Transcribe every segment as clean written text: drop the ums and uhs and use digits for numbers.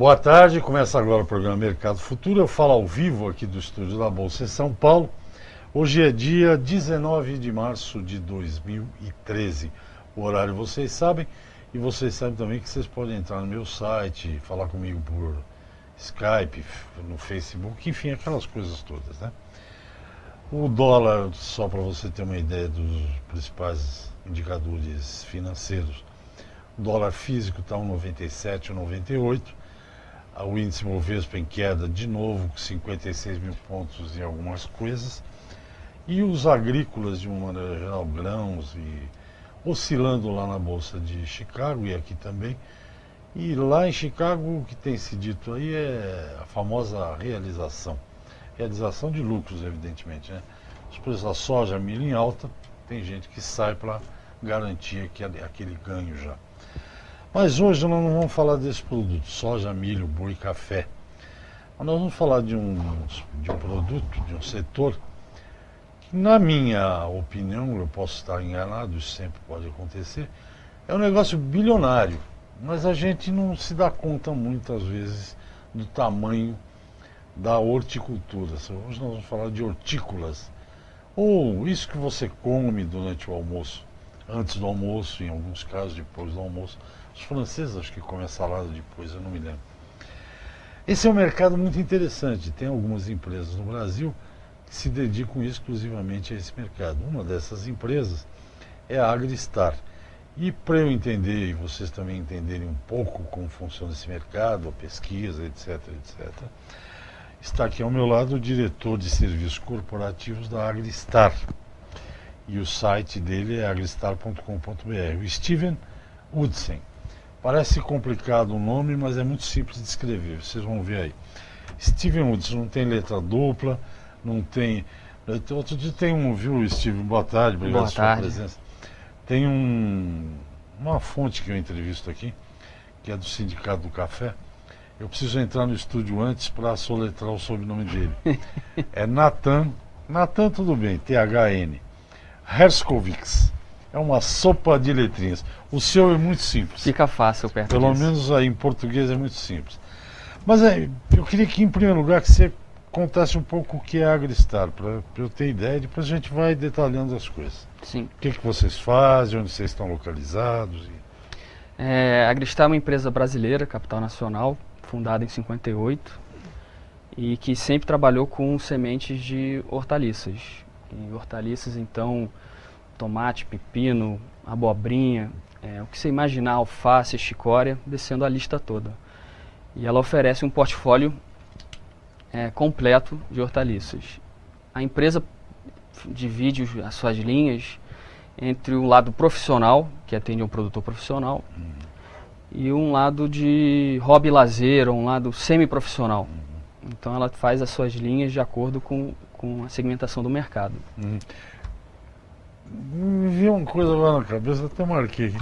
Boa tarde, começa agora o programa Mercado Futuro. Eu falo ao vivo aqui do estúdio da Bolsa em São Paulo. Hoje é dia 19 de março de 2013. O horário vocês sabem, e vocês sabem também que vocês podem entrar no meu site, falar comigo por Skype, no Facebook, enfim, aquelas coisas todas, né? O dólar, só para você ter uma ideia dos principais indicadores financeiros, o dólar físico está 1,97, 1,98. O índice Bovespa em queda de novo, com 56 mil pontos em algumas coisas. E os agrícolas, de uma maneira geral, grãos, e oscilando lá na Bolsa de Chicago e aqui também. E lá em Chicago, o que tem se dito aí é a famosa realização. Realização de lucros, evidentemente, né? Os preços da soja, milho em alta, tem gente que sai para garantir aquele ganho já. Mas hoje nós não vamos falar desse produto, soja, milho, boi, café. Mas nós vamos falar de um produto, de um setor, que na minha opinião, eu posso estar enganado, isso sempre pode acontecer, é um negócio bilionário, mas a gente não se dá conta muitas vezes do tamanho da horticultura. Hoje nós vamos falar de hortícolas, ou isso que você come durante o almoço, antes do almoço, em alguns casos depois do almoço. Os franceses acho que comem a salada depois, eu não me lembro. Esse é um mercado muito interessante. Tem algumas empresas no Brasil que se dedicam exclusivamente a esse mercado. Uma dessas empresas é a Agristar. E para eu entender, e vocês também entenderem um pouco como funciona esse mercado, a pesquisa, etc., está aqui ao meu lado o diretor de serviços corporativos da Agristar. E o site dele é agristar.com.br, o Steven Hudson. Parece complicado o nome, mas é muito simples de escrever, vocês vão ver aí. Steven Hudson, não tem letra dupla, não tem... Outro dia tem viu, Steven, boa tarde, obrigado pela sua presença. Tem uma fonte que eu entrevisto aqui, que é do Sindicato do Café. Eu preciso entrar no estúdio antes para soletrar o sobrenome dele. É Nathan tudo bem, T-H-N. Herskovix. É uma sopa de letrinhas. O seu é muito simples. Fica fácil perto Pelo disso. menos aí em português é muito simples. Mas eu queria que, em primeiro lugar, que você contasse um pouco o que é a Agristar, para eu ter ideia, e depois a gente vai detalhando as coisas. Sim. O que vocês fazem, onde vocês estão localizados? A Agristar é uma empresa brasileira, capital nacional, fundada em 58, e que sempre trabalhou com sementes de hortaliças. E hortaliças, então, tomate, pepino, abobrinha, o que você imaginar, alface, chicória, descendo a lista toda. E ela oferece um portfólio completo de hortaliças. A empresa divide as suas linhas entre um lado profissional, que atende a um produtor profissional, e um lado de hobby e lazer, ou um lado semi-profissional. Então ela faz as suas linhas de acordo com a segmentação do mercado. Me veio uma coisa lá na cabeça, até marquei aqui.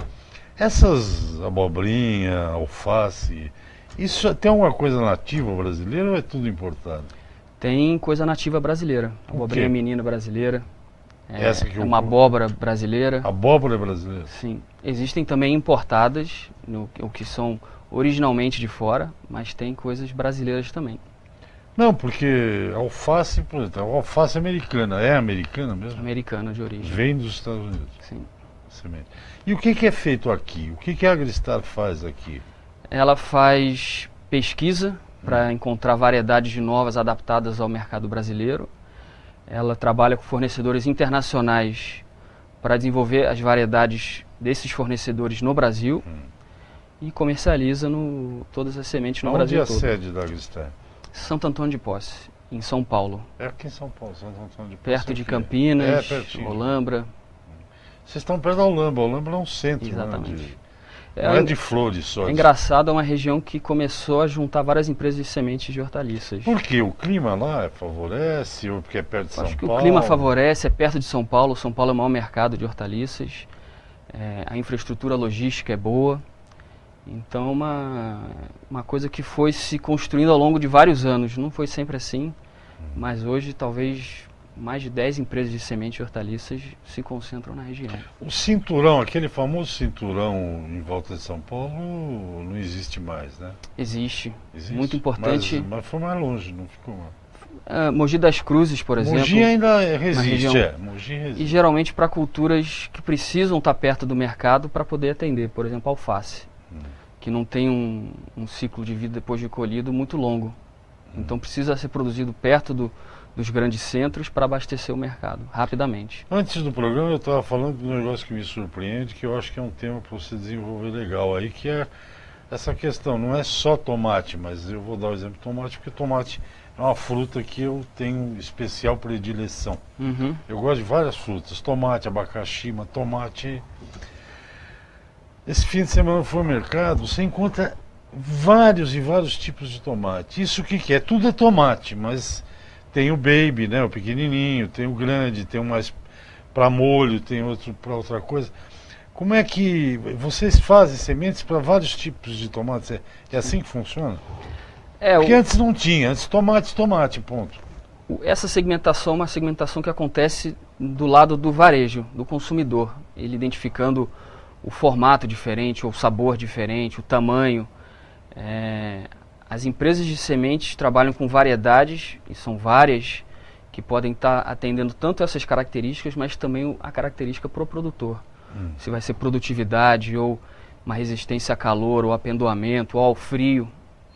Essas abobrinha, alface, isso tem alguma coisa nativa brasileira ou é tudo importado? Tem coisa nativa brasileira, abobrinha menina brasileira, Essa que uma abóbora brasileira. Abóbora brasileira? Sim. Existem também importadas, o que são originalmente de fora, mas tem coisas brasileiras também. Não, porque alface, por exemplo, a alface americana, é americana mesmo? Americana de origem. Vem dos Estados Unidos. Sim. Semente. E o que é feito aqui? O que a Agristar faz aqui? Ela faz pesquisa para encontrar variedades novas adaptadas ao mercado brasileiro. Ela trabalha com fornecedores internacionais para desenvolver as variedades desses fornecedores no Brasil e comercializa todas as sementes no Brasil todo. Onde é a sede da Agristar? Santo Antônio de Posse, em São Paulo. É aqui em São Paulo, Santo Antônio de Posse. Perto de Campinas, pertinho. Olambra. Vocês estão perto da Olambra. Olambra é um centro. Exatamente. Não é de flores só. É engraçado, é uma região que começou a juntar várias empresas de sementes de hortaliças. Por quê? O clima lá favorece ou porque é perto de São Paulo? Acho que o clima favorece, é perto de São Paulo. São Paulo é o maior mercado de hortaliças. A infraestrutura logística é boa. Então, uma coisa que foi se construindo ao longo de vários anos. Não foi sempre assim, mas hoje talvez mais de 10 empresas de semente e hortaliças se concentram na região. O cinturão, aquele famoso cinturão em volta de São Paulo, não existe mais, né? Existe. Existe? Muito importante. Mas foi mais longe, não ficou mais. Mogi das Cruzes, por exemplo. Mogi ainda região, resiste, Mogi resiste. E geralmente para culturas que precisam estar perto do mercado para poder atender. Por exemplo, alface, que não tem um ciclo de vida depois de colhido muito longo. Então precisa ser produzido perto dos grandes centros para abastecer o mercado, rapidamente. Antes do programa eu estava falando de um negócio que me surpreende, que eu acho que é um tema para você desenvolver legal aí, que é essa questão, não é só tomate, mas eu vou dar o exemplo de tomate, porque tomate é uma fruta que eu tenho especial predileção. Eu gosto de várias frutas, tomate, abacaxi, mas tomate... Esse fim de semana eu fui ao mercado, você encontra vários e vários tipos de tomate. Isso o que é? Tudo é tomate, mas tem o baby, né, o pequenininho, tem o grande, tem um mais para molho, tem outro para outra coisa. Como é que vocês fazem sementes para vários tipos de tomates? É assim que funciona? Porque antes não tinha, antes tomate, ponto. Essa segmentação é uma segmentação que acontece do lado do varejo, do consumidor. Ele identificando o formato diferente, ou o sabor diferente, o tamanho. As empresas de sementes trabalham com variedades, e são várias, que podem estar atendendo tanto essas características, mas também a característica para o produtor. Se vai ser produtividade, ou uma resistência a calor, ou apendoamento, ou ao frio.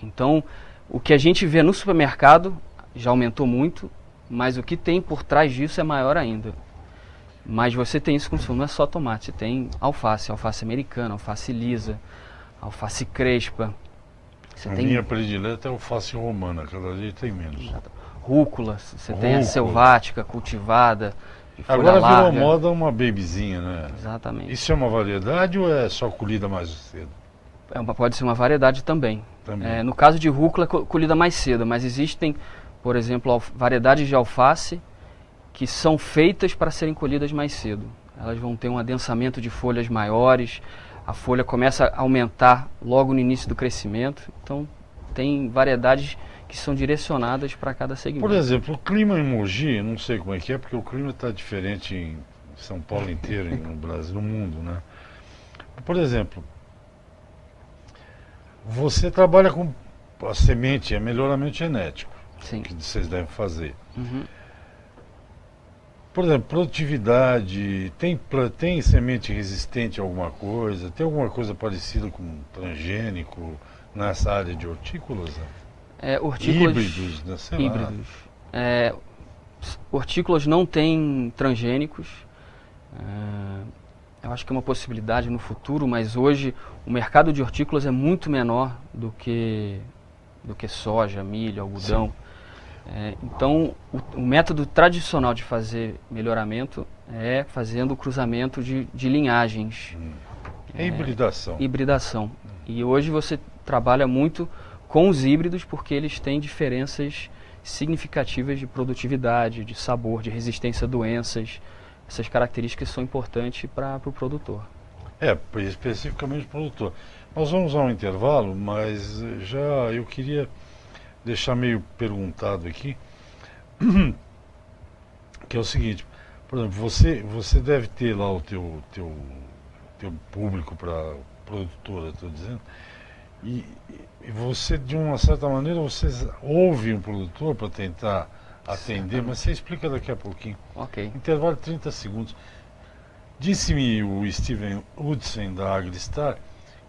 Então, o que a gente vê no supermercado já aumentou muito, mas o que tem por trás disso é maior ainda. Mas você tem isso com consumo, não é só tomate, você tem alface americana, alface lisa, alface crespa. Minha predileta é alface romana, cada dia tem menos. Rúcula, você tem a selvática, cultivada, de folha agora larga. Virou moda uma babyzinha, né? Exatamente. Isso é uma variedade ou é só colhida mais cedo? Pode ser uma variedade também. No caso de rúcula, colhida mais cedo, mas existem, por exemplo, variedades de alface que são feitas para serem colhidas mais cedo. Elas vão ter um adensamento de folhas maiores, a folha começa a aumentar logo no início do crescimento. Então, tem variedades que são direcionadas para cada segmento. Por exemplo, o clima em Mogi, não sei como é que é, porque o clima está diferente em São Paulo inteiro, no Brasil, no mundo, né? Por exemplo, você trabalha com a semente, é melhoramento genético. Sim. Que vocês devem fazer. Por exemplo, produtividade, tem semente resistente a alguma coisa? Tem alguma coisa parecida com transgênico nessa área de hortícolas? Hortícolas, híbridos, né? Sei lá. Híbridos. Hortícolas não têm transgênicos. Eu acho que é uma possibilidade no futuro, mas hoje o mercado de hortícolas é muito menor do que soja, milho, algodão. Então, o método tradicional de fazer melhoramento é fazendo o cruzamento de linhagens. Hibridação. Hibridação. E hoje você trabalha muito com os híbridos porque eles têm diferenças significativas de produtividade, de sabor, de resistência a doenças. Essas características são importantes para o produtor. Especificamente o produtor. Nós vamos a um intervalo, mas já eu queria deixar meio perguntado aqui, que é o seguinte, por exemplo, você deve ter lá o teu público para produtora, estou dizendo, e você, de uma certa maneira, você ouve um produtor para tentar atender, mas você explica daqui a pouquinho. Ok. Intervalo de 30 segundos. Disse-me o Steven Hudson da AgriStar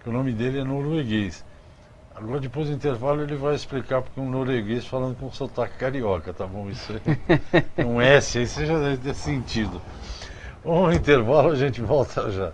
que o nome dele é norueguês. Agora, depois do intervalo, ele vai explicar porque um norueguês falando com sotaque carioca, tá bom? Isso é um S, aí você já deve ter sentido. Vamos ao intervalo, a gente volta já.